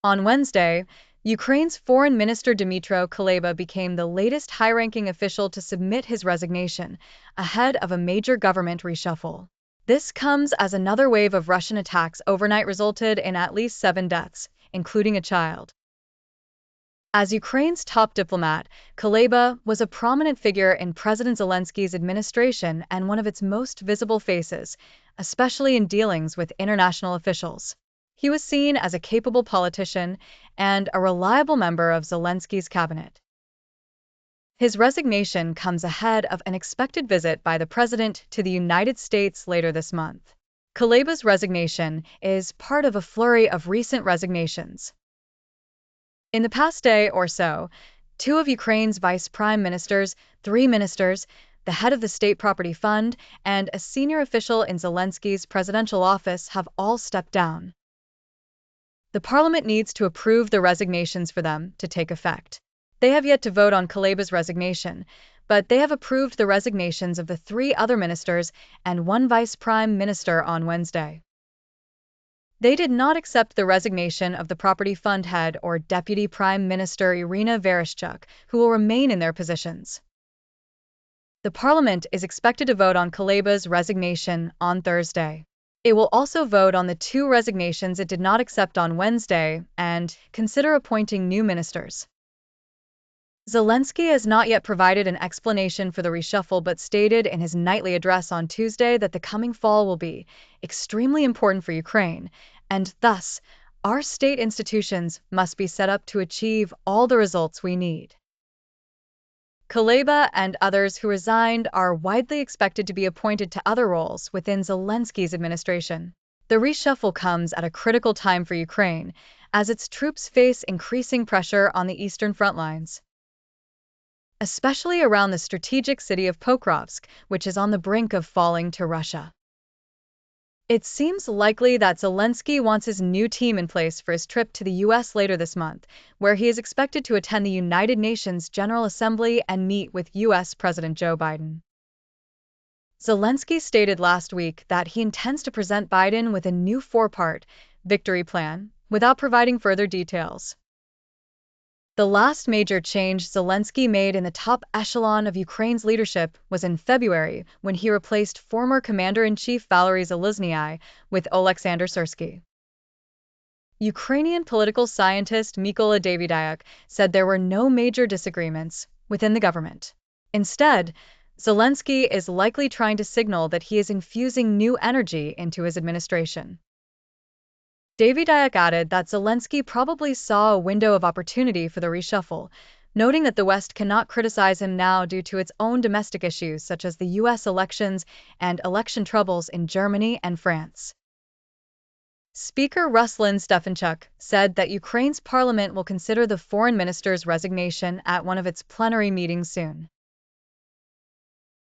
On Wednesday, Ukraine's Foreign Minister Dmytro Kuleba became the latest high-ranking official to submit his resignation, ahead of a major government reshuffle. This comes as another wave of Russian attacks overnight resulted in at least 7 deaths, including a child. As Ukraine's top diplomat, Kuleba was a prominent figure in President Zelensky's administration and one of its most visible faces, especially in dealings with international officials. He was seen as a capable politician and a reliable member of Zelensky's cabinet. His resignation comes ahead of an expected visit by the president to the United States later this month. Kuleba's resignation is part of a flurry of recent resignations. In the past day or so, 2 of Ukraine's vice prime ministers, 3 ministers, the head of the State Property Fund, and a senior official in Zelensky's presidential office have all stepped down. The parliament needs to approve the resignations for them to take effect. They have yet to vote on Kuleba's resignation, but they have approved the resignations of the 3 other ministers and 1 vice prime minister on Wednesday. They did not accept the resignation of the Property Fund head or Deputy Prime Minister Irina Vereshchuk, who will remain in their positions. The parliament is expected to vote on Kuleba's resignation on Thursday. It will also vote on the 2 resignations it did not accept on Wednesday and consider appointing new ministers. Zelensky has not yet provided an explanation for the reshuffle but stated in his nightly address on Tuesday that the coming fall will be extremely important for Ukraine, and thus, our state institutions must be set up to achieve all the results we need. Kuleba and others who resigned are widely expected to be appointed to other roles within Zelensky's administration. The reshuffle comes at a critical time for Ukraine, as its troops face increasing pressure on the eastern front lines, especially around the strategic city of Pokrovsk, which is on the brink of falling to Russia. It seems likely that Zelensky wants his new team in place for his trip to the U.S. later this month, where he is expected to attend the United Nations General Assembly and meet with U.S. President Joe Biden. Zelensky stated last week that he intends to present Biden with a new 4-part victory plan, without providing further details. The last major change Zelensky made in the top echelon of Ukraine's leadership was in February when he replaced former Commander-in-Chief Valery Zaluzhnyi with Oleksandr Syrsky. Ukrainian political scientist Mykola Davidyak said there were no major disagreements within the government. Instead, Zelensky is likely trying to signal that he is infusing new energy into his administration. Davidyak added that Zelensky probably saw a window of opportunity for the reshuffle, noting that the West cannot criticize him now due to its own domestic issues such as the U.S. elections and election troubles in Germany and France. Speaker Ruslan Stefanchuk said that Ukraine's parliament will consider the foreign minister's resignation at one of its plenary meetings soon.